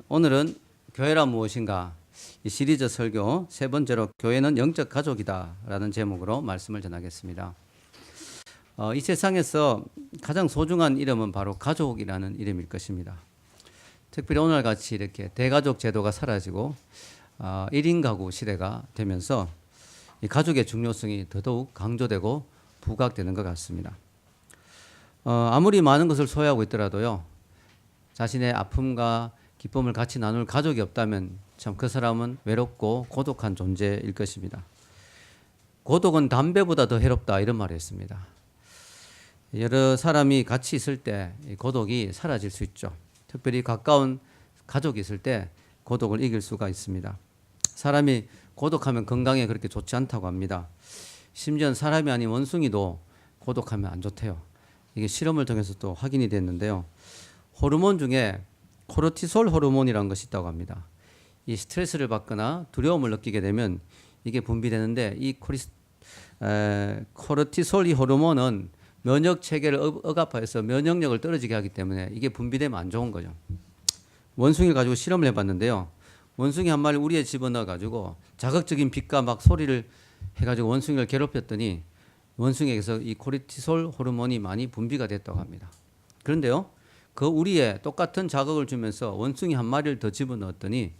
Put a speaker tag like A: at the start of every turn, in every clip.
A: 오늘은 교회란 무엇인가 이 시리즈 설교 세 번째로 교회는 영적 가족이다 라는 제목으로 말씀을 전하겠습니다. 이 세상에서 가장 소중한 이름은 바로 가족이라는 이름일 것입니다. 특별히 오늘같이 이렇게 대가족 제도가 사라지고 1인 가구 시대가 되면서 이 가족의 중요성이 더더욱 강조되고 부각되는 것 같습니다. 아무리 많은 것을 소유하고 있더라도요, 자신의 아픔과 기쁨을 같이 나눌 가족이 없다면 참 그 사람은 외롭고 고독한 존재일 것입니다. 고독은 담배보다 더 해롭다 이런 말이 있습니다. 여러 사람이 같이 있을 때 고독이 사라질 수 있죠. 특별히 가까운 가족이 있을 때 고독을 이길 수가 있습니다. 사람이 고독하면 건강에 그렇게 좋지 않다고 합니다. 심지어 사람이 아닌 원숭이도 고독하면 안 좋대요. 이게 실험을 통해서 또 확인이 됐는데요. 호르몬 중에 코르티솔 호르몬이라는 것이 있다고 합니다. 이 스트레스를 받거나 두려움을 느끼게 되면 이게 분비되는데 이 코르티솔 이 호르몬은 면역 체계를 억압해서 면역력을 떨어지게 하기 때문에 이게 분비되면 안 좋은 거죠. 원숭이를 가지고 실험을 해봤는데요. 원숭이 한 마리 우리에 집어넣어 가지고 자극적인 빛과 막 소리를 해가지고 원숭이를 괴롭혔더니 원숭이에게서 이 코르티솔 호르몬이 많이 분비가 됐다고 합니다. 그런데요, 그 우리에 똑같은 자극을 주면서 원숭이 한 마리를 더 집어넣었더니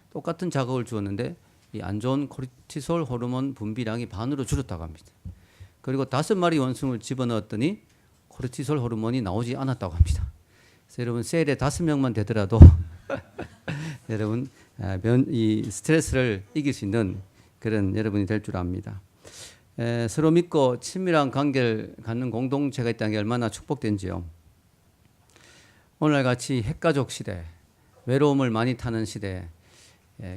A: 똑같은 자극을 주었는데 이 안 좋은 코르티솔 호르몬 분비량이 반으로 줄었다고 합니다. 그리고 5마리 원숭이를 집어넣었더니 코르티솔 호르몬이 나오지 않았다고 합니다. 그래서 여러분 셀에 5명만 되더라도 여러분 이 스트레스를 이길 수 있는 그런 여러분이 될 줄 압니다. 서로 믿고 친밀한 관계를 갖는 공동체가 있다는 게 얼마나 축복된지요. 오늘같이 핵가족 시대, 외로움을 많이 타는 시대에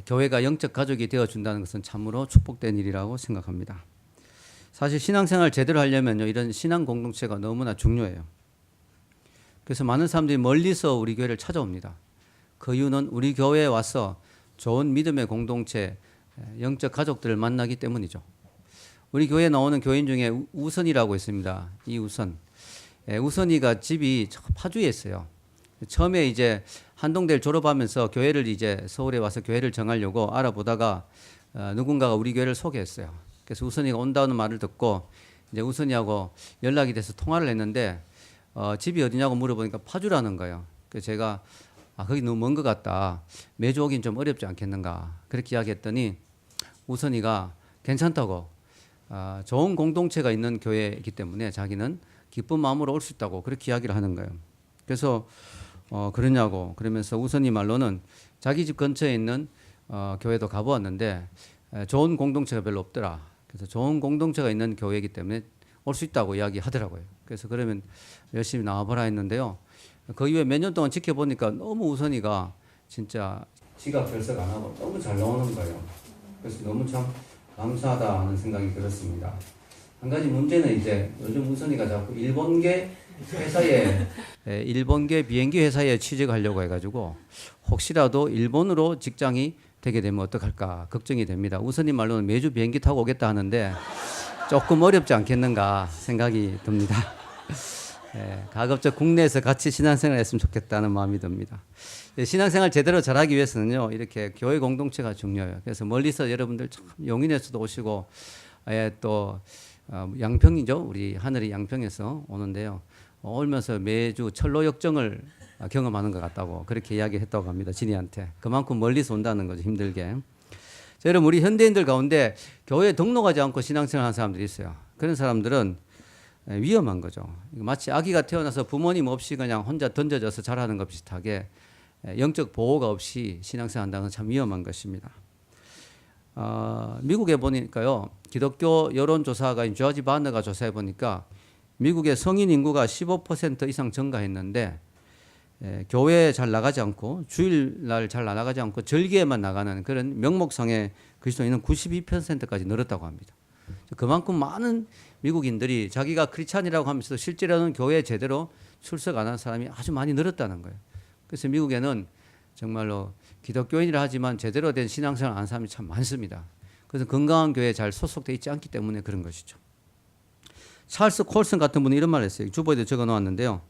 A: 교회가 영적 가족이 되어준다는 것은 참으로 축복된 일이라고 생각합니다. 사실 신앙생활 제대로 하려면요, 이런 신앙 공동체가 너무나 중요해요. 그래서 많은 사람들이 멀리서 우리 교회를 찾아옵니다. 그 이유는 우리 교회에 와서 좋은 믿음의 공동체, 영적 가족들을 만나기 때문이죠. 우리 교회에 나오는 교인 중에 우선이라고 있습니다. 이 우선이가 집이 파주에 있어요. 처음에 이제 한동대를 졸업하면서 교회를 이제 서울에 와서 교회를 정하려고 알아보다가 누군가가 우리 교회를 소개했어요. 그래서 우선이가 온다는 말을 듣고 이제 우선이하고 연락이 돼서 통화를 했는데 집이 어디냐고 물어보니까 파주라는 거예요. 그래서 제가 거기 너무 먼 것 같다. 매주 오긴 좀 어렵지 않겠는가. 그렇게 이야기했더니 우선이가 괜찮다고, 좋은 공동체가 있는 교회이기 때문에 자기는 기쁜 마음으로 올 수 있다고 그렇게 이야기를 하는 거예요. 그래서 그러냐고 그러면서 우선이 말로는 자기 집 근처에 있는 교회도 가보았는데 좋은 공동체가 별로 없더라. 그래서 좋은 공동체가 있는 교회이기 때문에 올 수 있다고 이야기하더라고요. 그래서 그러면 열심히 나와보라 했는데요. 그 이후에 몇 년 동안 지켜보니까 너무 우선이가 진짜 지가 결석 안 하고 너무 잘 나오는 거예요. 그래서 너무 참 감사하다 하는 생각이 들었습니다. 한 가지 문제는 이제 요즘 우선이가 자꾸 일본계 비행기 회사에 취직하려고 해가지고 혹시라도 일본으로 직장이 되게 되면 어떡할까 걱정이 됩니다. 우선이 말로는 매주 비행기 타고 오겠다 하는데 조금 어렵지 않겠는가 생각이 듭니다. 가급적 국내에서 같이 신앙생활 했으면 좋겠다는 마음이 듭니다. 신앙생활 제대로 잘하기 위해서는요, 이렇게 교회 공동체가 중요해요. 그래서 멀리서 여러분들 참 용인에서도 오시고, 또 양평이죠. 우리 하늘이 양평에서 오는데요. 오면서 매주 철로 역정을 경험하는 것 같다고 그렇게 이야기했다고 합니다. 진이한테. 그만큼 멀리서 온다는 거죠. 힘들게. 자, 여러분 우리 현대인들 가운데 교회에 등록하지 않고 신앙생활 하는 사람들이 있어요. 그런 사람들은 위험한 거죠. 마치 아기가 태어나서 부모님 없이 그냥 혼자 던져져서 자라는 것 비슷하게 영적 보호가 없이 신앙생활 한다는 건 참 위험한 것입니다. 미국에 보니까요, 기독교 여론조사가 조지 바너가 조사해 보니까 미국의 성인 인구가 15% 이상 증가했는데 교회에 잘 나가지 않고 주일날 잘 나가지 않고 절기에만 나가는 그런 명목상의 그리스도인은 92%까지 늘었다고 합니다. 그만큼 많은 미국인들이 자기가 크리스찬이라고 하면서도 실제로는 교회에 제대로 출석 안 하는 사람이 아주 많이 늘었다는 거예요. 그래서 미국에는 정말로 기독교인이라 하지만 제대로 된 신앙생활을 하는 사람이 참 많습니다. 그래서 건강한 교회에 잘 소속되어 있지 않기 때문에 그런 것이죠. 찰스 콜슨 같은 분이 이런 말을 했어요. 주보에도 적어 놓았는데요.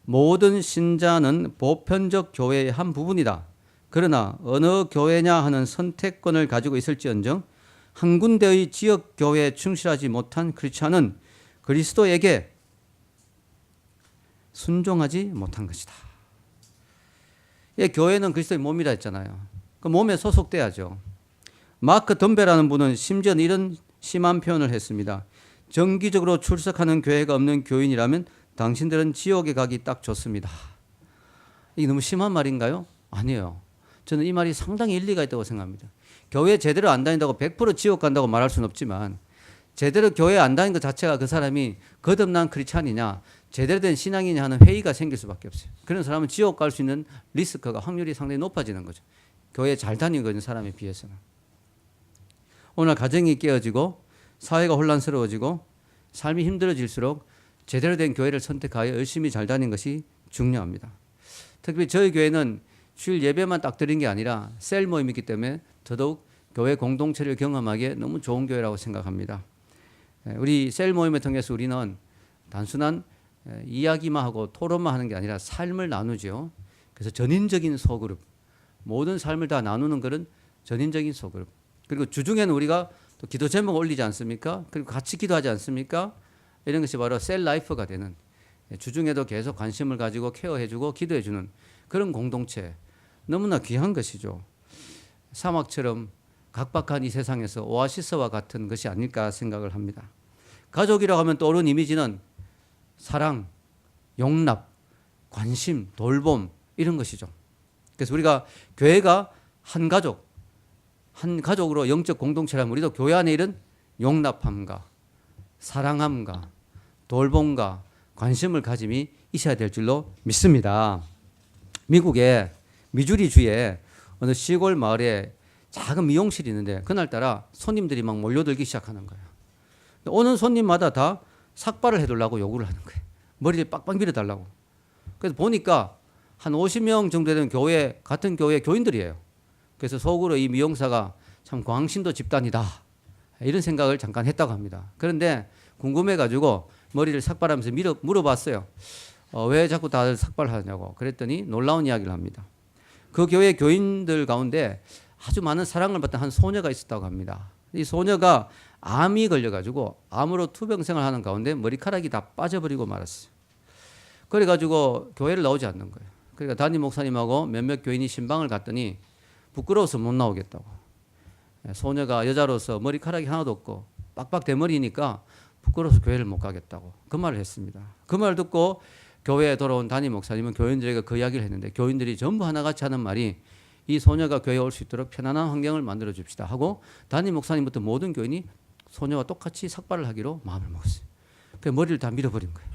A: 모든 신자는 보편적 교회의 한 부분이다. 그러나 어느 교회냐 하는 선택권을 가지고 있을지언정 한 군데의 지역 교회에 충실하지 못한 크리스찬은 그리스도에게 순종하지 못한 것이다. 예, 교회는 그리스도의 몸이라 했잖아요. 그 몸에 소속돼야죠. 마크 덤베라는 분은 심지어 이런 심한 표현을 했습니다. 정기적으로 출석하는 교회가 없는 교인이라면 당신들은 지옥에 가기 딱 좋습니다. 이게 너무 심한 말인가요? 아니에요. 저는 이 말이 상당히 일리가 있다고 생각합니다. 교회 제대로 안 다닌다고 100% 지옥 간다고 말할 수는 없지만 제대로 교회 안 다닌 것 자체가 그 사람이 거듭난 크리스찬이냐 제대로 된 신앙이냐 하는 회의가 생길 수밖에 없어요. 그런 사람은 지옥 갈 수 있는 리스크가 확률이 상당히 높아지는 거죠. 교회 잘 다니고 있는 사람에 비해서는. 오늘 가정이 깨어지고 사회가 혼란스러워지고 삶이 힘들어질수록 제대로 된 교회를 선택하여 열심히 잘 다니는 것이 중요합니다. 특히 저희 교회는 주일 예배만 딱 드린 게 아니라 셀 모임이 있기 때문에 더더욱 교회 공동체를 경험하기에 너무 좋은 교회라고 생각합니다. 우리 셀 모임을 통해서 우리는 단순한 이야기만 하고 토론만 하는 게 아니라 삶을 나누죠. 그래서 전인적인 소그룹, 모든 삶을 다 나누는 그런 전인적인 소그룹. 그리고 주중에는 우리가 또 기도 제목을 올리지 않습니까? 그리고 같이 기도하지 않습니까? 이런 것이 바로 셀 라이프가 되는, 주중에도 계속 관심을 가지고 케어해주고 기도해주는 그런 공동체, 너무나 귀한 것이죠. 사막처럼 각박한 이 세상에서 오아시스와 같은 것이 아닐까 생각을 합니다. 가족이라고 하면 떠오르는 이미지는 사랑, 용납, 관심, 돌봄 이런 것이죠. 그래서 우리가 교회가 한 가족으로 영적 공동체라면 우리도 교회 안에 이런 용납함과 사랑함과 돌봄과 관심을 가짐이 있어야 될 줄로 믿습니다. 미국의 미주리 주에 어느 시골 마을에 작은 미용실이 있는데 그날따라 손님들이 막 몰려들기 시작하는 거예요. 오는 손님마다 다 삭발을 해달라고 요구를 하는 거예요. 머리를 빡빡 밀어달라고. 그래서 보니까 한 50명 정도 되는 같은 교회 교인들이에요. 그래서 속으로 이 미용사가 참 광신도 집단이다 이런 생각을 잠깐 했다고 합니다. 그런데 궁금해가지고 머리를 삭발하면서 물어봤어요. 왜 자꾸 다들 삭발하냐고. 그랬더니 놀라운 이야기를 합니다. 그 교회 교인들 가운데 아주 많은 사랑을 받던 한 소녀가 있었다고 합니다. 이 소녀가 암이 걸려가지고 암으로 투병생활 하는 가운데 머리카락이 다 빠져버리고 말았어요. 그래가지고 교회를 나오지 않는 거예요. 그러니까 담임 목사님하고 몇몇 교인이 신방을 갔더니 부끄러워서 못 나오겠다고. 소녀가 여자로서 머리카락이 하나도 없고 빡빡 대머리니까 부끄러워서 교회를 못 가겠다고 그 말을 했습니다. 그 말 듣고 교회에 돌아온 담임 목사님은 교인들에게 그 이야기를 했는데 교인들이 전부 하나같이 하는 말이 이 소녀가 교회에 올 수 있도록 편안한 환경을 만들어 줍시다 하고 담임 목사님부터 모든 교인이 소녀와 똑같이 삭발을 하기로 마음을 먹었어요. 그 머리를 다 밀어버린 거예요.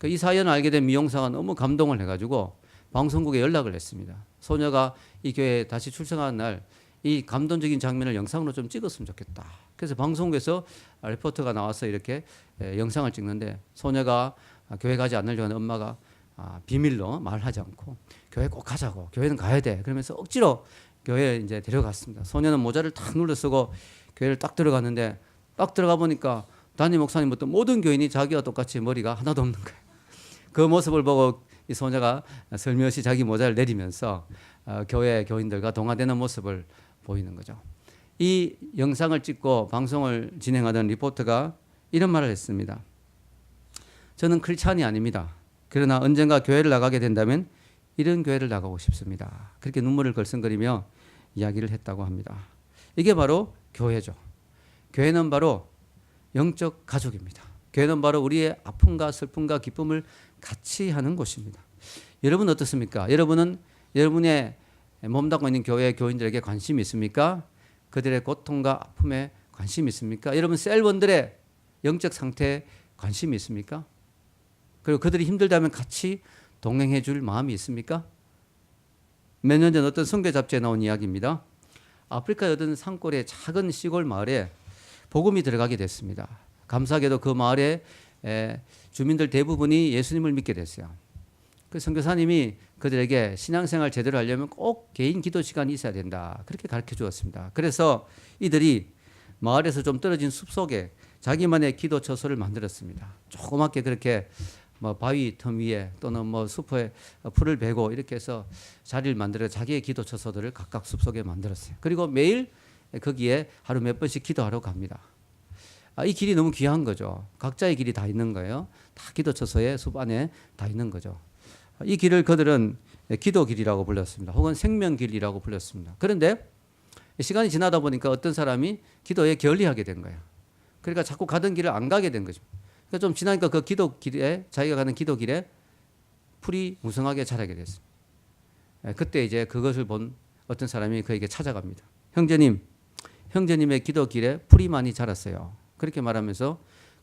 A: 이 사연을 알게 된 미용사가 너무 감동을 해가지고 방송국에 연락을 했습니다. 소녀가 이 교회에 다시 출생하는 날 이 감동적인 장면을 영상으로 좀 찍었으면 좋겠다. 그래서 방송국에서 리포터가 나와서 이렇게 영상을 찍는데 소녀가 교회 가지 않으려고 하는 엄마가 비밀로 말하지 않고 교회 꼭 가자고, 교회는 가야 돼 그러면서 억지로 교회에 이제 데려갔습니다. 소녀는 모자를 탁 눌러 쓰고 교회를 딱 들어갔는데 딱 들어가 보니까 담임 목사님부터 모든 교인이 자기와 똑같이 머리가 하나도 없는 거예요. 그 모습을 보고 이 소녀가 슬며시 자기 모자를 내리면서 교회 교인들과 동화되는 모습을 보이는 거죠. 이 영상을 찍고 방송을 진행하던 리포터가 이런 말을 했습니다. 저는 크리스찬이 아닙니다. 그러나 언젠가 교회를 나가게 된다면 이런 교회를 나가고 싶습니다. 그렇게 눈물을 걸썽거리며 이야기를 했다고 합니다. 이게 바로 교회죠. 교회는 바로 영적 가족입니다. 교회는 바로 우리의 아픔과 슬픔과 기쁨을 같이 하는 곳입니다. 여러분 어떻습니까? 여러분은 여러분의 몸담고 있는 교회 교인들에게 관심이 있습니까? 그들의 고통과 아픔에 관심이 있습니까? 여러분 셀원들의 영적 상태에 관심이 있습니까? 그리고 그들이 힘들다면 같이 동행해 줄 마음이 있습니까? 몇 년 전 어떤 선교 잡지에 나온 이야기입니다. 아프리카의 어떤 산골의 작은 시골 마을에 복음이 들어가게 됐습니다. 감사하게도 그 마을의 주민들 대부분이 예수님을 믿게 됐어요. 그 선교사님이 그들에게 신앙생활 제대로 하려면 꼭 개인 기도 시간이 있어야 된다. 그렇게 가르쳐 주었습니다. 그래서 이들이 마을에서 좀 떨어진 숲속에 자기만의 기도 처소를 만들었습니다. 조그맣게 그렇게 뭐 바위 틈 위에 또는 뭐 숲에 풀을 베고 이렇게 해서 자리를 만들어 자기의 기도 처소들을 각각 숲속에 만들었어요. 그리고 매일 거기에 하루 몇 번씩 기도하러 갑니다. 이 길이 너무 귀한 거죠. 각자의 길이 다 있는 거예요. 다 기도 처소에 숲 안에 다 있는 거죠. 이 길을 그들은 기도 길이라고 불렀습니다. 혹은 생명 길이라고 불렀습니다. 그런데 시간이 지나다 보니까 어떤 사람이 기도에 게을리하게 된 거예요. 그러니까 자꾸 가던 길을 안 가게 된 거죠. 그러니까 좀 지나니까 그 기도 길에 자기가 가는 기도 길에 풀이 무성하게 자라게 됐습니다. 그때 이제 그것을 본 어떤 사람이 그에게 찾아갑니다. 형제님의 기도 길에 풀이 많이 자랐어요. 그렇게 말하면서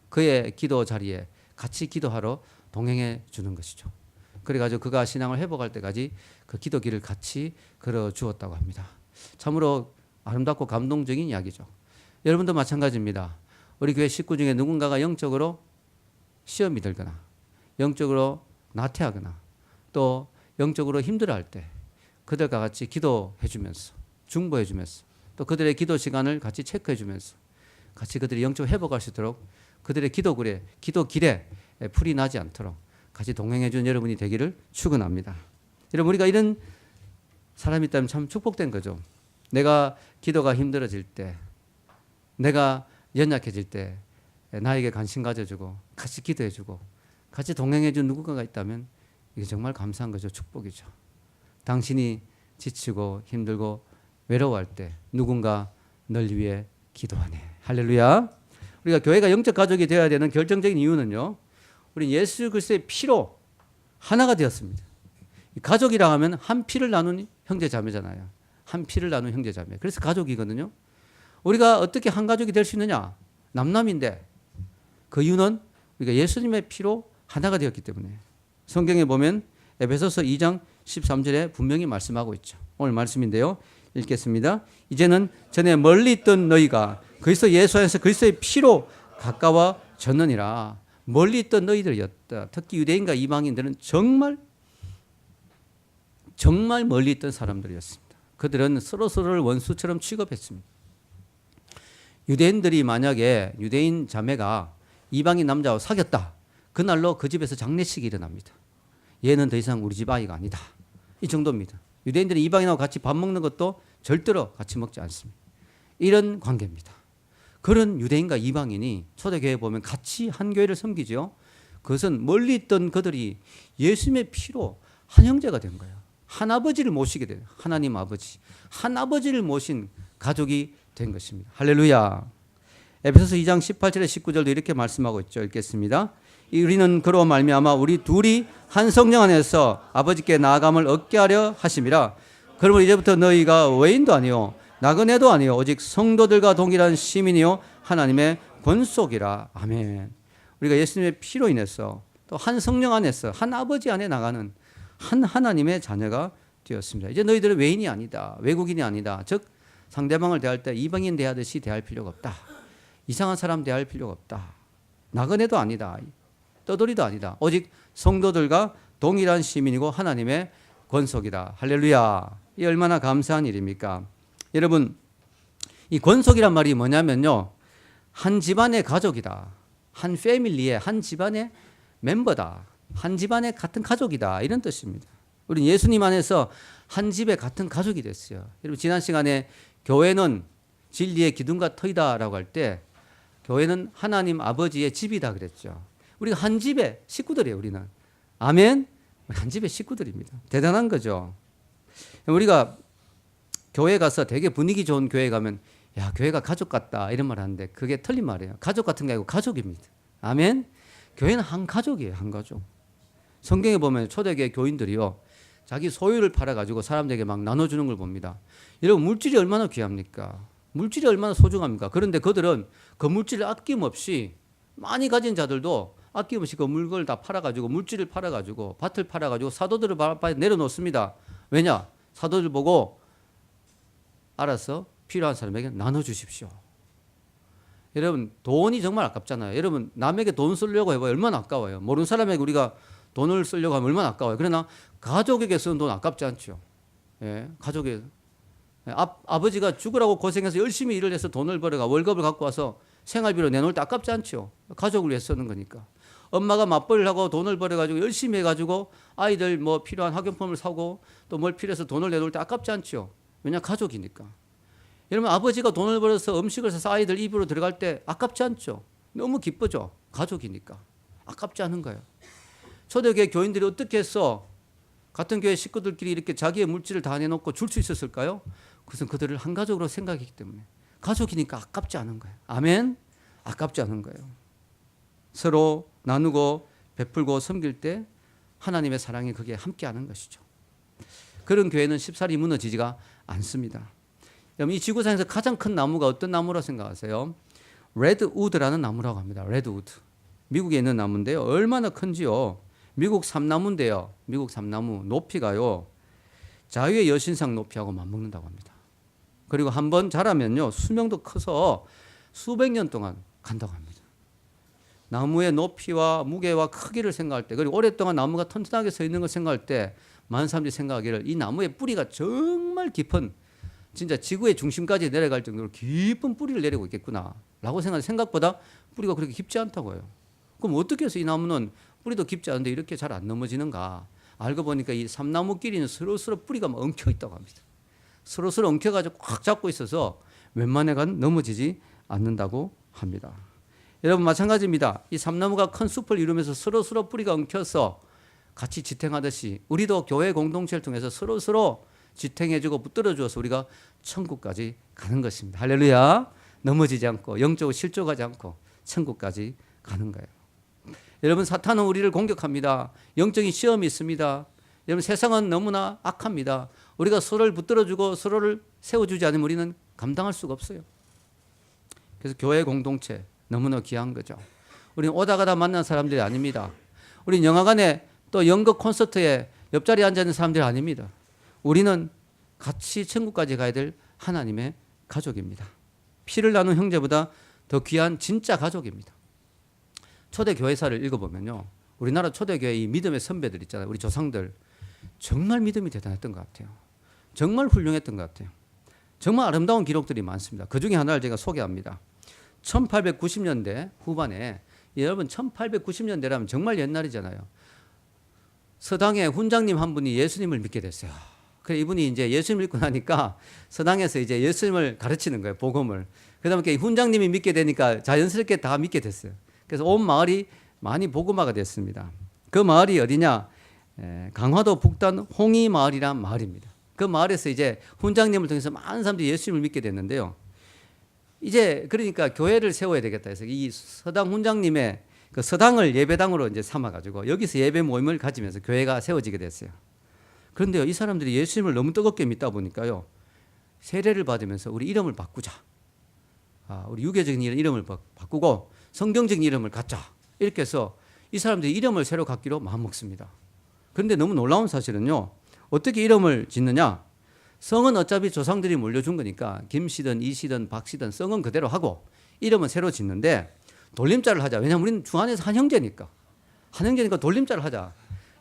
A: 그의 기도 자리에 같이 기도하러 동행해 주는 것이죠. 그래가지고 그가 신앙을 회복할 때까지 그 기도 길을 같이 걸어 주었다고 합니다. 참으로 아름답고 감동적인 이야기죠. 여러분도 마찬가지입니다. 우리 교회 식구 중에 누군가가 영적으로 시험이 들거나 영적으로 나태하거나 또 영적으로 힘들어할 때 그들과 같이 기도해 주면서 중보해 주면서 또 그들의 기도 시간을 같이 체크해 주면서 같이 그들이 영적으로 회복할 수 있도록 그들의 기도 길에 풀이 나지 않도록 같이 동행해 주는 여러분이 되기를 축원합니다. 여러분 우리가 이런 사람이 있다면 참 축복된 거죠. 내가 기도가 힘들어질 때 내가 연약해질 때 나에게 관심 가져주고 같이 기도해주고 같이 동행해준 누군가가 있다면 이게 정말 감사한 거죠. 축복이죠. 당신이 지치고 힘들고 외로워할 때 누군가 널 위해 기도하네. 할렐루야. 우리가 교회가 영적 가족이 되어야 되는 결정적인 이유는요. 우리 예수 그리스도의 피로 하나가 되었습니다. 가족이라 하면 한 피를 나눈 형제 자매잖아요. 한 피를 나눈 형제 자매. 그래서 가족이거든요. 우리가 어떻게 한 가족이 될 수 있느냐? 남남인데 그 이유는 우리가 예수님의 피로 하나가 되었기 때문에 성경에 보면 에베소서 2장 13절에 분명히 말씀하고 있죠. 오늘 말씀인데요. 읽겠습니다. 이제는 전에 멀리 있던 너희가 그리스도 예수 안에서 그리스도의 피로 가까워졌느니라. 멀리 있던 너희들이었다. 특히 유대인과 이방인들은 정말 멀리 있던 사람들이었습니다. 그들은 서로를 원수처럼 취급했습니다. 유대인들이 만약에 유대인 자매가 이방인 남자와 사귀었다. 그날로 그 집에서 장례식이 일어납니다. 얘는 더 이상 우리 집 아이가 아니다. 이 정도입니다. 유대인들이 이방인하고 같이 밥 먹는 것도 절대로 같이 먹지 않습니다. 이런 관계입니다. 그런 유대인과 이방인이 초대교회에 보면 같이 한 교회를 섬기죠. 그것은 멀리 있던 그들이 예수님의 피로 한 형제가 된 거예요. 한 아버지를 모시게 돼요. 하나님 아버지. 한 아버지를 모신 가족이 된 것입니다. 할렐루야. 에베소서 2장 18절에 19절도 이렇게 말씀하고 있죠. 읽겠습니다. 우리는 그로 말미암아 우리 둘이 한 성령 안에서 아버지께 나아감을 얻게 하려 하심이라. 그러므로 이제부터 너희가 외인도 아니요 나그네도 아니요 오직 성도들과 동일한 시민이요 하나님의 권속이라. 아멘. 우리가 예수님의 피로 인해서 또 한 성령 안에서 한 아버지 안에 나가는 한 하나님의 자녀가 되었습니다. 이제 너희들은 외인이 아니다. 외국인이 아니다. 즉 상대방을 대할 때 이방인 대하듯이 대할 필요가 없다. 이상한 사람 대할 필요가 없다. 나그네도 아니다. 떠돌이도 아니다. 오직 성도들과 동일한 시민이고 하나님의 권속이다. 할렐루야. 이 얼마나 감사한 일입니까? 여러분, 이 권속이란 말이 뭐냐면요. 한 집안의 가족이다. 한 패밀리의 한 집안의 멤버다. 한 집안의 같은 가족이다. 이런 뜻입니다. 우리 예수님 안에서 한 집의 같은 가족이 됐어요. 여러분 지난 시간에 교회는 진리의 기둥과 터이다라고 할 때 교회는 하나님 아버지의 집이다 그랬죠. 우리가 한 집의 식구들이에요. 우리는. 아멘. 한 집의 식구들입니다. 대단한 거죠. 우리가 교회 가서 되게 분위기 좋은 교회 가면 야 교회가 가족 같다 이런 말 하는데 그게 틀린 말이에요. 가족 같은 게 아니고 가족입니다. 아멘. 교회는 한 가족이에요. 한 가족. 성경에 보면 초대교회 교인들이요. 자기 소유를 팔아가지고 사람들에게 막 나눠주는 걸 봅니다. 여러분 물질이 얼마나 귀합니까? 물질이 얼마나 소중합니까? 그런데 그들은 그 물질을 아낌없이 많이 가진 자들도 아낌없이 그 물건을 다 팔아가지고 물질을 팔아가지고 밭을 팔아가지고 사도들을 밭에 내려놓습니다. 왜냐? 사도들 보고 알아서 필요한 사람에게 나눠주십시오. 여러분 돈이 정말 아깝잖아요. 여러분 남에게 돈 쓰려고 해봐요. 얼마나 아까워요. 모르는 사람에게 우리가 돈을 쓰려고 하면 얼마나 아까워요. 그러나 가족에게 쓰는 돈 아깝지 않죠. 예, 가족에 아버지가 죽으라고 고생해서 열심히 일을 해서 돈을 벌어가 월급을 갖고 와서 생활비로 내놓을 때 아깝지 않죠. 가족을 위해 쓰는 거니까. 엄마가 맞벌이를 하고 돈을 벌어가지고 열심히 해가지고 아이들 뭐 필요한 학용품을 사고 또 뭘 필요해서 돈을 내놓을 때 아깝지 않죠. 왜냐 가족이니까. 여러분 아버지가 돈을 벌어서 음식을 사서 아이들 입으로 들어갈 때 아깝지 않죠. 너무 기쁘죠. 가족이니까. 아깝지 않은 거예요. 초대교회 교인들이 어떻게 해서 같은 교회 식구들끼리 이렇게 자기의 물질을 다 내놓고 줄 수 있었을까요? 그것은 그들을 한 가족으로 생각했기 때문에 가족이니까 아깝지 않은 거예요. 아멘? 아깝지 않은 거예요. 서로 나누고 베풀고 섬길 때 하나님의 사랑이 거기에 함께하는 것이죠. 그런 교회는 쉽사리 무너지지가 않습니다. 이 지구상에서 가장 큰 나무가 어떤 나무라고 생각하세요? 레드우드라는 나무라고 합니다. 레드우드. 미국에 있는 나무인데요. 얼마나 큰지요. 미국 삼나무인데요. 미국 삼나무 높이가요. 자유의 여신상 높이하고 맞먹는다고 합니다. 그리고 한번 자라면요. 수명도 커서 수백 년 동안 간다고 합니다. 나무의 높이와 무게와 크기를 생각할 때 그리고 오랫동안 나무가 튼튼하게 서 있는 걸 생각할 때 많은 사람들이 생각하기를 이 나무의 뿌리가 정말 깊은 진짜 지구의 중심까지 내려갈 정도로 깊은 뿌리를 내리고 있겠구나 라고 생각하는데 생각보다 뿌리가 그렇게 깊지 않다고 해요. 그럼 어떻게 해서 이 나무는 뿌리도 깊지 않은데 이렇게 잘 안 넘어지는가? 알고 보니까 이 삼나무끼리는 서로서로 뿌리가 막 엉켜 있다고 합니다. 서로서로 엉켜가지고 꽉 잡고 있어서 웬만해간 넘어지지 않는다고 합니다. 여러분 마찬가지입니다. 이 삼나무가 큰 숲을 이루면서 서로서로 뿌리가 엉켜서 같이 지탱하듯이 우리도 교회 공동체를 통해서 서로서로 지탱해주고 붙들어주어서 우리가 천국까지 가는 것입니다. 할렐루야. 넘어지지 않고 영적으로 실족하지 않고 천국까지 가는 거예요. 여러분 사탄은 우리를 공격합니다. 영적인 시험이 있습니다. 여러분 세상은 너무나 악합니다. 우리가 서로를 붙들어주고 서로를 세워주지 않으면 우리는 감당할 수가 없어요. 그래서 교회 공동체 너무나 귀한 거죠. 우리는 오다 가다 만난 사람들이 아닙니다. 우리는 영화관에 또 연극 콘서트에 옆자리에 앉아있는 사람들이 아닙니다. 우리는 같이 천국까지 가야 될 하나님의 가족입니다. 피를 나눈 형제보다 더 귀한 진짜 가족입니다. 초대교회사를 읽어보면요. 우리나라 초대교회 이 믿음의 선배들 있잖아요. 우리 조상들 정말 믿음이 대단했던 것 같아요. 정말 훌륭했던 것 같아요. 정말 아름다운 기록들이 많습니다. 그 중에 하나를 제가 소개합니다. 1890년대 후반에 여러분 1890년대라면 정말 옛날이잖아요. 서당의 훈장님 한 분이 예수님을 믿게 됐어요. 그래 이분이 이제 예수님을 믿고 나니까 서당에서 이제 예수님을 가르치는 거예요. 복음을. 그다음에 훈장님이 믿게 되니까 자연스럽게 다 믿게 됐어요. 그래서 온 마을이 많이 복음화가 됐습니다. 그 마을이 어디냐? 강화도 북단 홍이마을이란 마을입니다. 그 마을에서 이제 훈장님을 통해서 많은 사람들이 예수님을 믿게 됐는데요. 이제 그러니까 교회를 세워야 되겠다 해서 이 서당 훈장님의 그 서당을 예배당으로 이제 삼아가지고 여기서 예배 모임을 가지면서 교회가 세워지게 됐어요. 그런데요, 이 사람들이 예수님을 너무 뜨겁게 믿다 보니까요, 세례를 받으면서 우리 이름을 바꾸자. 우리 유교적인 이름을 바꾸고 성경적인 이름을 갖자. 이렇게 해서 이 사람들이 이름을 새로 갖기로 마음먹습니다. 그런데 너무 놀라운 사실은요, 어떻게 이름을 짓느냐? 성은 어차피 조상들이 물려준 거니까 김씨든 이씨든 박씨든 성은 그대로 하고 이름은 새로 짓는데 돌림자를 하자. 왜냐하면 우리는 주 안에서 한 형제니까. 한 형제니까 돌림자를 하자.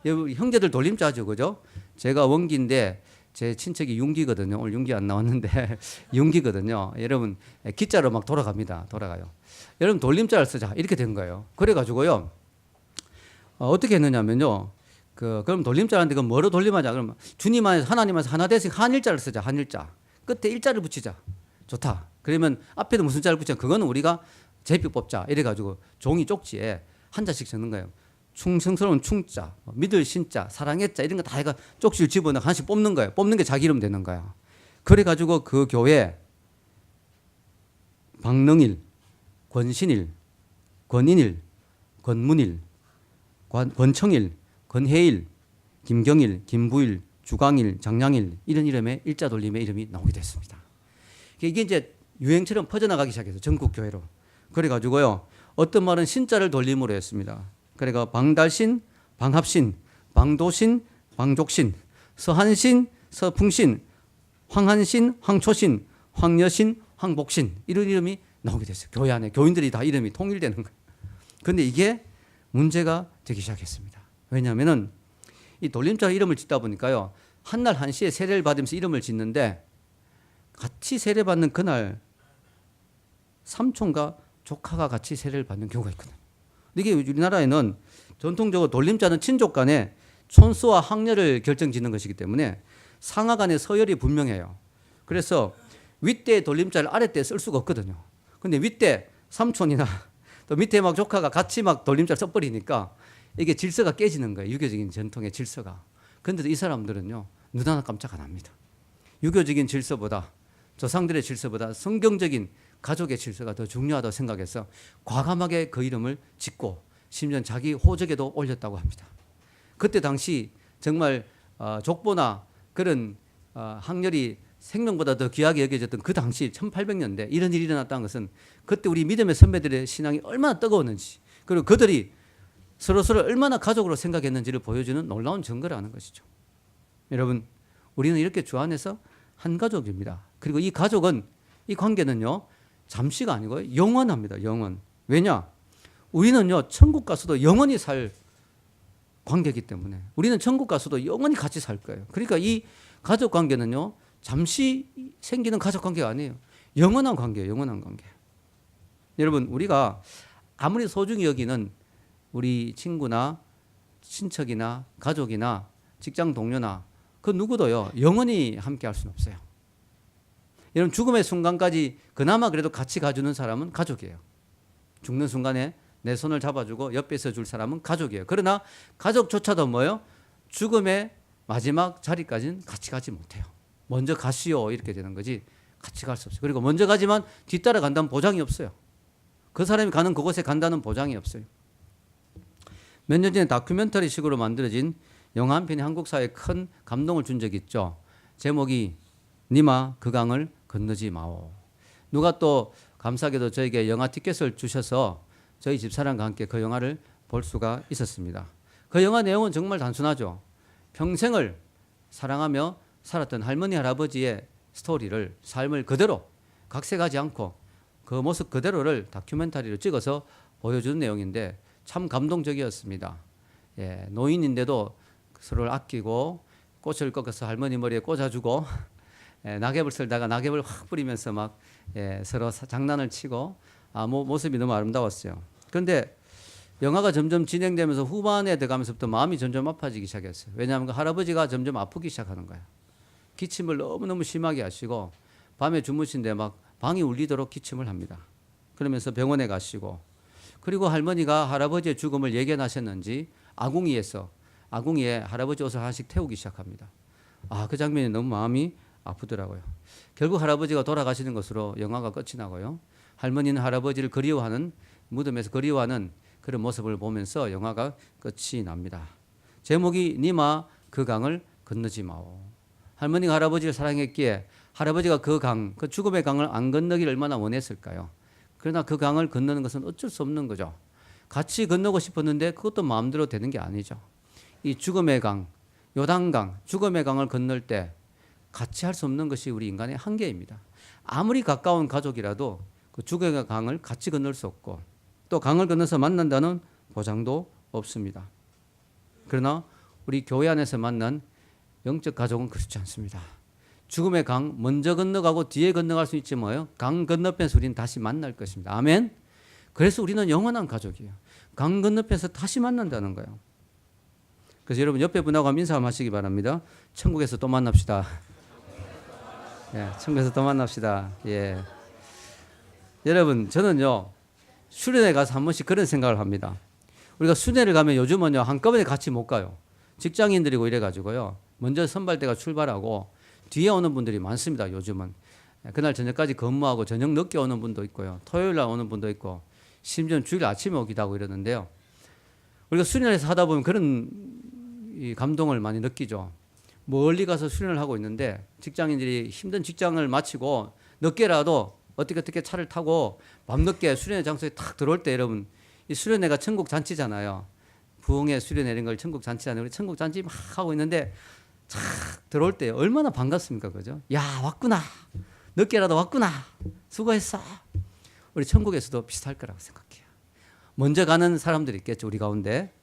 A: 형제들 돌림자 하죠. 그죠? 제가 원기인데 제 친척이 윤기거든요. 오늘 윤기 안 나왔는데 윤기거든요. 여러분 기자로 막 돌아갑니다. 돌아가요. 여러분 돌림자를 쓰자. 이렇게 된 거예요. 그래가지고요. 어떻게 했느냐면요. 그럼 돌림자라는데 그럼 뭐로 돌림하자? 그러면 주님 안에서 하나님 안에서 하나 되신 한일자를 쓰자. 한일자. 끝에 일자를 붙이자. 좋다. 그러면 앞에도 무슨 자를 붙이자. 그거는 우리가 제비 뽑자. 이래가지고 종이 쪽지에 한자씩 적는 거예요. 충성스러운 충자, 믿을 신자, 사랑의 자 이런 거 다 해가 쪽지를 집어넣어 하나씩 뽑는 거예요. 뽑는 게 자기 이름 되는 거야. 그래가지고 그 교회 박능일, 권신일, 권인일, 권문일, 권청일, 권혜일, 김경일, 김부일, 주광일, 장량일 이런 이름의 일자 돌림의 이름이 나오게 됐습니다. 이게 이제 유행처럼 퍼져나가기 시작해서 전국 교회로. 그래가지고요. 어떤 말은 신자를 돌림으로 했습니다. 그러니까 방달신, 방합신, 방도신, 방족신, 서한신, 서풍신, 황한신, 황초신, 황여신, 황복신 이런 이름이 나오게 됐어요. 교회 안에 교인들이 다 이름이 통일되는 거예요. 그런데 이게 문제가 되기 시작했습니다. 왜냐하면은 이 돌림자 이름을 짓다 보니까요. 한날 한시에 세례를 받으면서 이름을 짓는데 같이 세례받는 그날 삼촌과 조카가 같이 세례를 받는 경우가 있거든요. 이게 우리나라에는 전통적으로 돌림자는 친족 간의 촌수와 학렬을 결정짓는 것이기 때문에 상하 간의 서열이 분명해요. 그래서 윗대 돌림자를 아랫대에 쓸 수가 없거든요. 근데 윗대 삼촌이나 또 밑에 막 조카가 같이 막 돌림자를 써버리니까 이게 질서가 깨지는 거예요. 유교적인 전통의 질서가. 그런데도 이 사람들은요, 눈 하나 깜짝 안 합니다. 유교적인 질서보다, 조상들의 질서보다 성경적인 가족의 질서가 더 중요하다고 생각해서 과감하게 그 이름을 짓고 심지어 자기 호적에도 올렸다고 합니다. 그때 당시 정말 족보나 그런 학렬이 생명보다 더 귀하게 여겨졌던 그 당시 1800년대 이런 일이 일어났다는 것은 그때 우리 믿음의 선배들의 신앙이 얼마나 뜨거웠는지, 그리고 그들이 서로서로 얼마나 가족으로 생각했는지를 보여주는 놀라운 증거라는 것이죠. 여러분, 우리는 이렇게 주 안에서 한 가족입니다. 그리고 이 가족은, 이 관계는요, 잠시가 아니고 영원합니다. 영원. 왜냐? 우리는요, 천국 가서도 영원히 살 관계이기 때문에, 우리는 천국 가서도 영원히 같이 살 거예요. 그러니까 이 가족 관계는요, 잠시 생기는 가족 관계가 아니에요. 영원한 관계예요. 영원한 관계. 여러분, 우리가 아무리 소중히 여기는 우리 친구나 친척이나 가족이나 직장 동료나 그 누구도요, 영원히 함께 할 수는 없어요. 여러분, 죽음의 순간까지 그나마 그래도 같이 가주는 사람은 가족이에요. 죽는 순간에 내 손을 잡아주고 옆에 있어줄 사람은 가족이에요. 그러나 가족조차도 뭐예요? 죽음의 마지막 자리까지는 같이 가지 못해요. 먼저 가시오 이렇게 되는 거지 같이 갈 수 없어요. 그리고 먼저 가지만 뒤따라 간다는 보장이 없어요. 그 사람이 가는 그곳에 간다는 보장이 없어요. 몇 년 전에 다큐멘터리식으로 만들어진 영화 한 편이 한국 사회에 큰 감동을 준 적이 있죠. 제목이 니마 그 강을 건너지 마오. 누가 또 감사하게도 저에게 영화 티켓을 주셔서 저희 집사람과 함께 그 영화를 볼 수가 있었습니다. 그 영화 내용은 정말 단순하죠. 평생을 사랑하며 살았던 할머니 할아버지의 스토리를, 삶을 그대로 각색하지 않고 그 모습 그대로를 다큐멘터리로 찍어서 보여주는 내용인데 참 감동적이었습니다. 예, 노인인데도 서로를 아끼고 꽃을 꺾어서 할머니 머리에 꽂아주고 낙엽을 쓸다가 낙엽을 확 뿌리면서 막 서로 장난을 치고 모습이 너무 아름다웠어요. 그런데 영화가 점점 진행되면서 후반에 들어가면서부터 마음이 점점 아파지기 시작했어요. 왜냐하면 그 할아버지가 점점 아프기 시작하는 거예요. 기침을 너무너무 심하게 하시고 밤에 주무신데 막 방이 울리도록 기침을 합니다. 그러면서 병원에 가시고, 그리고 할머니가 할아버지의 죽음을 예견하셨는지 아궁이에 할아버지 옷을 하나씩 태우기 시작합니다. 그 장면이 너무 마음이 아프더라고요. 결국 할아버지가 돌아가시는 것으로 영화가 끝이 나고요. 할머니는 할아버지를 그리워하는, 무덤에서 그리워하는 그런 모습을 보면서 영화가 끝이 납니다. 제목이 니마 그 강을 건너지 마오. 할머니가 할아버지를 사랑했기에 할아버지가 그 죽음의 강을 안 건너기를 얼마나 원했을까요? 그러나 그 강을 건너는 것은 어쩔 수 없는 거죠. 같이 건너고 싶었는데 그것도 마음대로 되는 게 아니죠. 이 죽음의 강, 요단강, 죽음의 강을 건널 때 같이 할 수 없는 것이 우리 인간의 한계입니다. 아무리 가까운 가족이라도 그 죽음의 강을 같이 건널 수 없고, 또 강을 건너서 만난다는 보장도 없습니다. 그러나 우리 교회 안에서 만난 영적 가족은 그렇지 않습니다. 죽음의 강 먼저 건너가고 뒤에 건너갈 수 있지 뭐예요? 강 건너편에서 우리는 다시 만날 것입니다. 아멘. 그래서 우리는 영원한 가족이에요. 강 건너편에서 다시 만난다는 거예요. 그래서 여러분 옆에 분하고 인사 한번 하시기 바랍니다. 천국에서 또 만납시다. 예, 천국에서 또 만납시다. 예. 여러분, 저는요, 수련회 가서 한 번씩 그런 생각을 합니다. 우리가 수련회를 가면 요즘은요, 한꺼번에 같이 못 가요. 직장인들이고 이래가지고요, 먼저 선발대가 출발하고 뒤에 오는 분들이 많습니다. 요즘은. 그날 저녁까지 근무하고 저녁 늦게 오는 분도 있고요, 토요일 날 오는 분도 있고, 심지어는 주일 아침에 오기도 하고 이러는데요. 우리가 수련회에서 하다 보면 그런 이 감동을 많이 느끼죠. 멀리 가서 수련을 하고 있는데 직장인들이 힘든 직장을 마치고 늦게라도 어떻게 차를 타고 밤늦게 수련회 장소에 탁 들어올 때, 여러분, 이 수련회가 천국 잔치잖아요. 부흥회 수련회 이런 걸 천국 잔치잖아요. 우리 천국 잔치 막 하고 있는데 착 들어올 때 얼마나 반갑습니까, 그죠? 야, 왔구나. 늦게라도 왔구나. 수고했어. 우리 천국에서도 비슷할 거라고 생각해요. 먼저 가는 사람들이 있겠죠, 우리 가운데.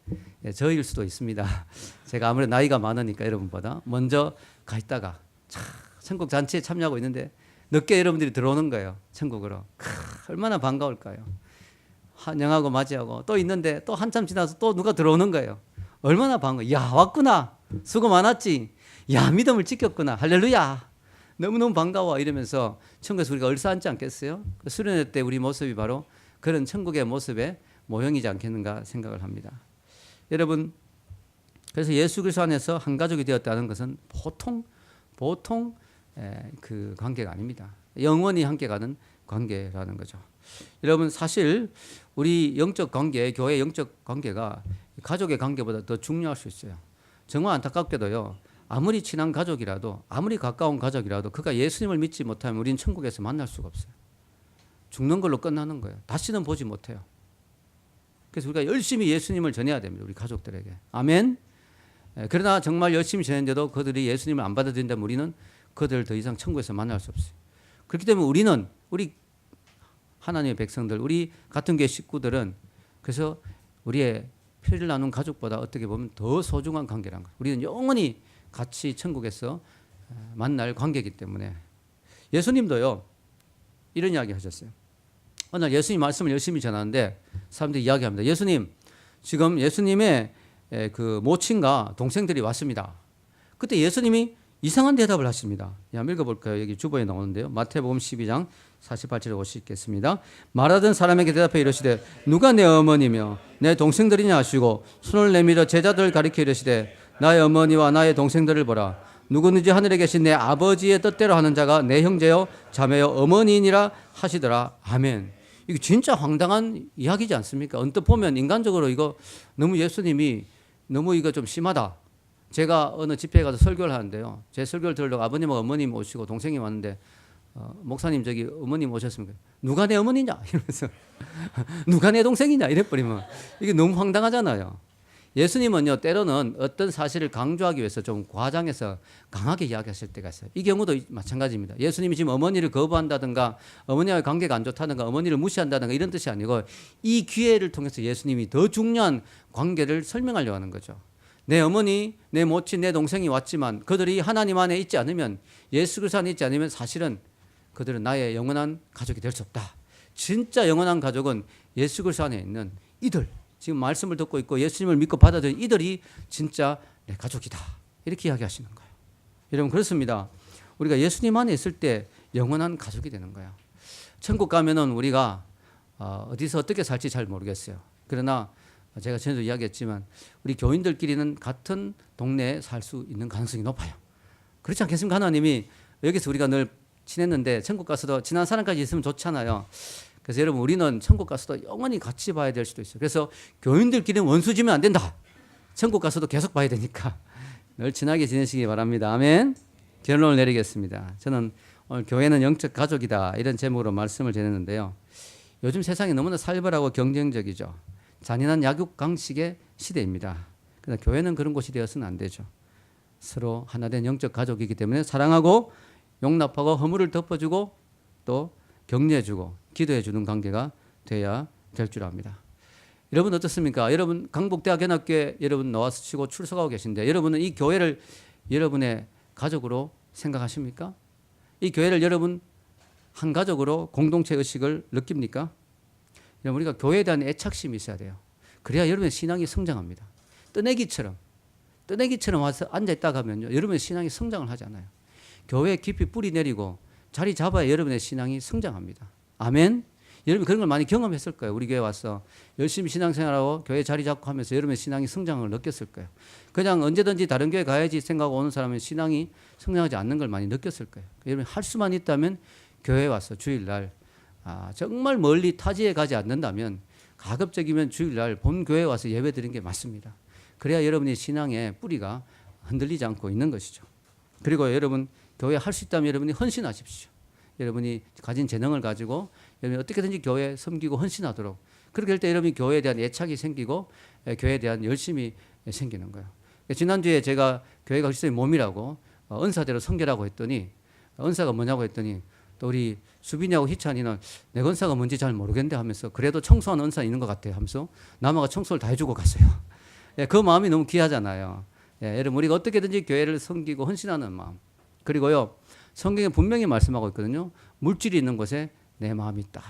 A: 예, 저일 수도 있습니다. 제가 아무래도 나이가 많으니까 여러분보다 먼저 가 있다가 천국 잔치에 참여하고 있는데 늦게 여러분들이 들어오는 거예요, 천국으로. 얼마나 반가울까요? 환영하고 맞이하고 또 있는데 또 한참 지나서 또 누가 들어오는 거예요. 얼마나 반가워. 야, 왔구나. 수고 많았지. 야, 믿음을 지켰구나. 할렐루야. 너무너무 반가워. 이러면서 천국에서 우리가 얼싸앉지 않겠어요? 수련회 때 우리 모습이 바로 그런 천국의 모습의 모형이지 않겠는가 생각을 합니다. 여러분, 그래서 예수 그리스도 안에서 한 가족이 되었다는 것은 보통 그 관계가 아닙니다. 영원히 함께 가는 관계라는 거죠. 여러분, 사실 우리 영적 관계, 교회 영적 관계가 가족의 관계보다 더 중요할 수 있어요. 정말 안타깝게도요, 아무리 친한 가족이라도, 아무리 가까운 가족이라도 그가 예수님을 믿지 못하면 우리는 천국에서 만날 수가 없어요. 죽는 걸로 끝나는 거예요. 다시는 보지 못해요. 그래서 우리가 열심히 예수님을 전해야 됩니다. 우리 가족들에게. 아멘. 그러나 정말 열심히 전했는데도 그들이 예수님을 안 받아들인다면 우리는 그들을 더 이상 천국에서 만날 수 없어요. 그렇기 때문에 우리 하나님의 백성들, 우리 같은 교회 식구들은 그래서 우리의 피를 나눈 가족보다 어떻게 보면 더 소중한 관계라는 거예요. 우리는 영원히 같이 천국에서 만날 관계이기 때문에. 예수님도요, 이런 이야기 하셨어요. 어느 날 예수님 말씀을 열심히 전하는데 사람들이 이야기합니다. 예수님, 지금 예수님의 그 모친과 동생들이 왔습니다. 그때 예수님이 이상한 대답을 하십니다. 한번 읽어볼까요? 여기 주보에 나오는데요. 마태복음 12장 48절에 오시겠습니다. 말하던 사람에게 대답해 이르시되 누가 내 어머니며 내 동생들이냐 하시고 손을 내밀어 제자들을 가리켜 이르시되 나의 어머니와 나의 동생들을 보라. 누구든지 하늘에 계신 내 아버지의 뜻대로 하는 자가 내 형제요 자매요 어머니이니라 하시더라. 아멘. 이거 진짜 황당한 이야기지 않습니까? 언뜻 보면 인간적으로 이거 너무 예수님이 너무 이거 좀 심하다. 제가 어느 집회에 가서 설교를 하는데요. 제 설교를 들으려고 아버님하고 어머님 오시고 동생이 왔는데 목사님 저기 어머님 오셨습니까? 누가 내 어머니냐? 이러면서 누가 내 동생이냐? 이래버리면 이게 너무 황당하잖아요. 예수님은요, 때로는 어떤 사실을 강조하기 위해서 좀 과장해서 강하게 이야기하실 때가 있어요. 이 경우도 마찬가지입니다. 예수님이 지금 어머니를 거부한다든가 어머니와의 관계가 안 좋다든가 어머니를 무시한다든가 이런 뜻이 아니고 이 기회를 통해서 예수님이 더 중요한 관계를 설명하려고 하는 거죠. 내 어머니, 내 모친, 내 동생이 왔지만 그들이 하나님 안에 있지 않으면, 예수 그리스도 안에 있지 않으면 사실은 그들은 나의 영원한 가족이 될 수 없다. 진짜 영원한 가족은 예수 그리스도 안에 있는 이들, 지금 말씀을 듣고 있고 예수님을 믿고 받아들인 이들이 진짜 내 가족이다. 이렇게 이야기하시는 거예요. 여러분, 그렇습니다. 우리가 예수님 안에 있을 때 영원한 가족이 되는 거예요. 천국 가면은 우리가 어디서 어떻게 살지 잘 모르겠어요. 그러나 제가 전에도 이야기했지만 우리 교인들끼리는 같은 동네에 살 수 있는 가능성이 높아요. 그렇지 않겠습니까? 하나님이 여기서 우리가 늘 친했는데 천국 가서도 친한 사람까지 있으면 좋잖아요. 그래서 여러분, 우리는 천국 가서도 영원히 같이 봐야 될 수도 있어요. 그래서 교인들끼리는 원수지면 안 된다. 천국 가서도 계속 봐야 되니까 늘 친하게 지내시기 바랍니다. 아멘. 결론을 내리겠습니다. 저는 오늘 교회는 영적 가족이다 이런 제목으로 말씀을 전했는데요. 요즘 세상이 너무나 살벌하고 경쟁적이죠. 잔인한 약육강식의 시대입니다. 그러나 교회는 그런 곳이 되어서는 안 되죠. 서로 하나된 영적 가족이기 때문에 사랑하고 용납하고 허물을 덮어주고 또 격려해주고 기도해주는 관계가 돼야 될 줄 압니다. 여러분 어떻습니까? 여러분 강북대학연합교회 여러분 나와서 치고 출석하고 계신데 여러분은 이 교회를 여러분의 가족으로 생각하십니까? 이 교회를 여러분 한 가족으로 공동체 의식을 느낍니까? 우리가 교회에 대한 애착심이 있어야 돼요. 그래야 여러분의 신앙이 성장합니다. 뜨내기처럼 와서 앉아있다가 하면요, 여러분의 신앙이 성장을 하지 않아요. 교회에 깊이 뿌리 내리고 자리 잡아야 여러분의 신앙이 성장합니다. 아멘. 여러분 그런 걸 많이 경험했을 거예요. 우리 교회 와서 열심히 신앙생활하고 교회 자리 잡고 하면서 여러분의 신앙이 성장을 느꼈을 거예요. 그냥 언제든지 다른 교회 가야지 생각하고 오는 사람은 신앙이 성장하지 않는 걸 많이 느꼈을 거예요. 여러분 할 수만 있다면 교회에 와서 주일날 정말 멀리 타지에 가지 않는다면 가급적이면 주일날 본 교회에 와서 예배 드리는 게 맞습니다. 그래야 여러분의 신앙의 뿌리가 흔들리지 않고 있는 것이죠. 그리고 여러분 교회 할 수 있다면 여러분이 헌신하십시오. 여러분이 가진 재능을 가지고 여러분이 어떻게든지 교회에 섬기고 헌신하도록, 그렇게 할 때 여러분이 교회에 대한 애착이 생기고 교회에 대한 열심이 생기는 거예요. 지난주에 제가 교회가 그리스도의 몸이라고 은사대로 성결하고 했더니, 은사가 뭐냐고 했더니 또 우리 수빈이하고 희찬이는 내 은사가 뭔지 잘 모르겠는데 하면서 그래도 청소하는 은사 있는 것 같아요 하면서 남아가 청소를 다 해주고 갔어요. 그 마음이 너무 귀하잖아요. 여러분 우리가 어떻게든지 교회를 섬기고 헌신하는 마음. 그리고요, 성경에 분명히 말씀하고 있거든요. 물질이 있는 곳에 내 마음이 있다.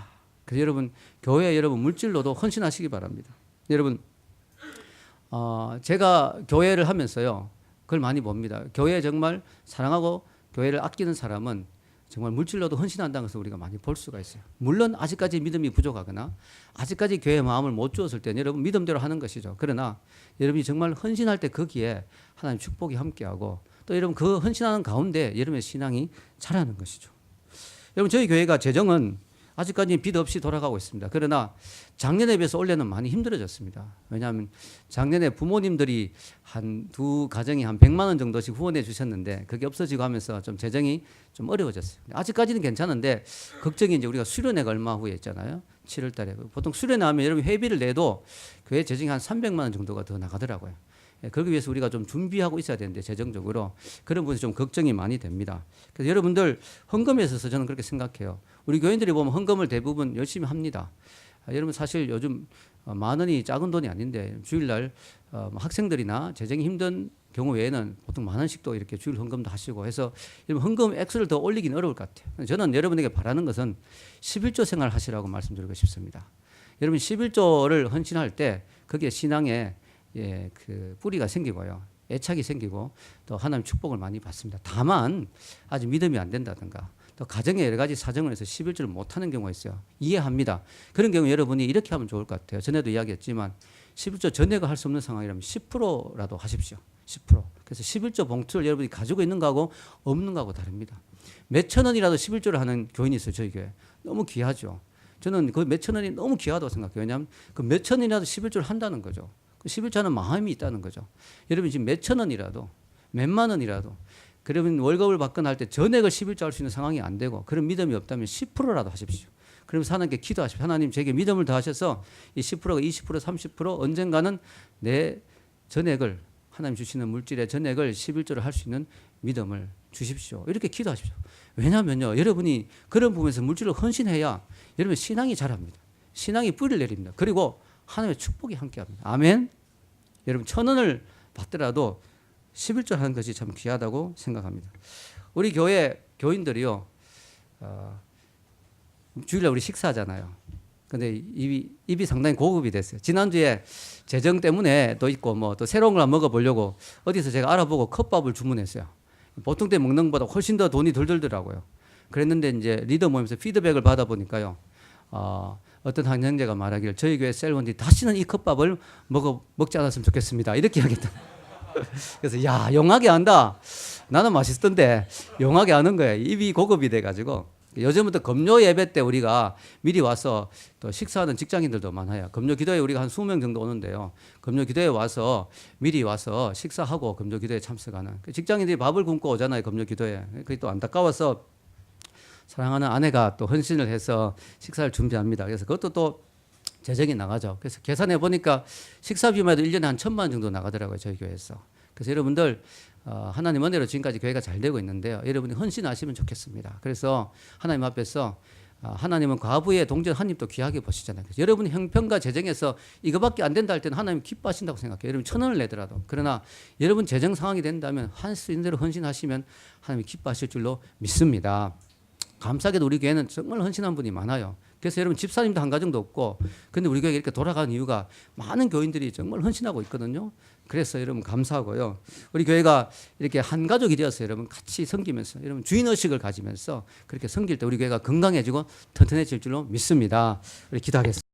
A: 그래서 여러분 교회 여러분 물질로도 헌신하시기 바랍니다. 여러분 제가 교회를 하면서요 그걸 많이 봅니다. 교회 정말 사랑하고 교회를 아끼는 사람은 정말 물질로도 헌신한다는 것을 우리가 많이 볼 수가 있어요. 물론 아직까지 믿음이 부족하거나 아직까지 교회의 마음을 못 주었을 때는 여러분 믿음대로 하는 것이죠. 그러나 여러분이 정말 헌신할 때 거기에 하나님 축복이 함께하고 또 여러분 그 헌신하는 가운데 여러분의 신앙이 자라는 것이죠. 여러분 저희 교회가 재정은 아직까지 빚 없이 돌아가고 있습니다. 그러나 작년에 비해서 올해는 많이 힘들어졌습니다. 왜냐하면 작년에 부모님들이 한 두 가정이 한 100만 원 정도씩 후원해 주셨는데 그게 없어지고 하면서 좀 재정이 좀 어려워졌어요. 아직까지는 괜찮은데 걱정이 이제 우리가 수련회가 얼마 후에 있잖아요. 7월 달에. 보통 수련회 하면 여러분 회비를 내도 교회 재정이 한 300만 원 정도가 더 나가더라고요. 그러기 위해서 우리가 좀 준비하고 있어야 되는데 재정적으로 그런 부분에서 좀 걱정이 많이 됩니다. 그래서 여러분들 헌금에 있어서 저는 그렇게 생각해요. 우리 교인들이 보면 헌금을 대부분 열심히 합니다. 여러분 사실 요즘 만 원이 작은 돈이 아닌데 주일날 학생들이나 재정이 힘든 경우 외에는 보통 만 원씩도 이렇게 주일 헌금도 하시고 해서 여러분 헌금 액수를 더 올리긴 어려울 것 같아요. 저는 여러분에게 바라는 것은 11조 생활 하시라고 말씀드리고 싶습니다. 여러분 11조를 헌신할 때 거기에 신앙에 그 뿌리가 생기고요. 애착이 생기고 또 하나님 축복을 많이 받습니다. 다만 아직 믿음이 안 된다든가 또 가정에 여러 가지 사정을 해서 11조를 못하는 경우가 있어요. 이해합니다. 그런 경우 여러분이 이렇게 하면 좋을 것 같아요. 전에도 이야기했지만 11조 전액을 할 수 없는 상황이라면 10%라도 하십시오. 10%. 그래서 11조 봉투를 여러분이 가지고 있는 거하고 없는 거하고 다릅니다. 몇천 원이라도 11조를 하는 교인이 있어요. 저희 교회. 너무 귀하죠. 저는 그 몇천 원이 너무 귀하다고 생각해요. 왜냐하면 그 몇천 원이라도 11조를 한다는 거죠. 11조는 마음이 있다는 거죠. 여러분 지금 몇천 원이라도 몇만 원이라도 그러면 월급을 받거나 할 때 전액을 11조 할 수 있는 상황이 안 되고 그런 믿음이 없다면 10%라도 하십시오. 그러면서 하나님께 기도하십시오. 하나님 제게 믿음을 더하셔서 이 10%가 20% 30% 언젠가는 내 전액을 하나님 주시는 물질의 전액을 11조를 할 수 있는 믿음을 주십시오. 이렇게 기도하십시오. 왜냐하면요 여러분이 그런 부분에서 물질을 헌신해야 여러분 신앙이 자랍니다. 신앙이 뿌리를 내립니다. 그리고 하나님의 축복이 함께합니다. 아멘. 여러분 1,000원을 받더라도 11조 하는 것이 참 귀하다고 생각합니다. 우리 교회 교인들이요 주일날 우리 식사하잖아요. 근데 입이 상당히 고급이 됐어요. 지난주에 재정 때문에 또 있고 뭐 또 새로운 걸 먹어보려고 어디서 제가 알아보고 컵밥을 주문했어요. 보통 때 먹는 것보다 훨씬 더 돈이 덜 들더라고요. 그랬는데 이제 리더 모임에서 피드백을 받아보니까요. 어떤 한 형제가 말하기를 저희 교회 셀원들이 다시는 이 컵밥을 먹지 않았으면 좋겠습니다. 이렇게 하겠다. 그래서 야 용하게 한다. 나는 맛있던데 용하게 하는 거예요. 입이 고급이 돼가지고 요즘부터 금요 예배 때 우리가 미리 와서 또 식사하는 직장인들도 많아요. 금요 기도회 우리가 한 20명 정도 오는데요. 금요 기도회 와서 미리 와서 식사하고 금요 기도회 참석하는 직장인들이 밥을 굶고 오잖아요. 금요 기도회. 그게 또 안타까워서 사랑하는 아내가 또 헌신을 해서 식사를 준비합니다. 그래서 그것도 또 재정이 나가죠. 그래서 계산해 보니까 식사비만 해도 1년에 한 1,000만 원 정도 나가더라고요. 저희 교회에서. 그래서 여러분들 하나님 은혜로 지금까지 교회가 잘 되고 있는데요. 여러분이 헌신하시면 좋겠습니다. 그래서 하나님 앞에서 하나님은 과부의 동전 한 입도 귀하게 보시잖아요. 그래서 여러분이 형편과 재정에서 이거밖에 안 된다 할 때는 하나님 기뻐하신다고 생각해요. 여러분 1,000원을 내더라도. 그러나 여러분 재정 상황이 된다면 할 수 있는 대로 헌신하시면 하나님이 기뻐하실 줄로 믿습니다. 감사하게도 우리 교회는 정말 헌신한 분이 많아요. 그래서 여러분 집사님도 한 가정도 없고 근데 우리 교회가 이렇게 돌아가는 이유가 많은 교인들이 정말 헌신하고 있거든요. 그래서 여러분 감사하고요. 우리 교회가 이렇게 한 가족이 되어서 여러분 같이 섬기면서 여러분 주인의식을 가지면서 그렇게 섬길 때 우리 교회가 건강해지고 튼튼해질 줄로 믿습니다. 우리 기도하겠습니다.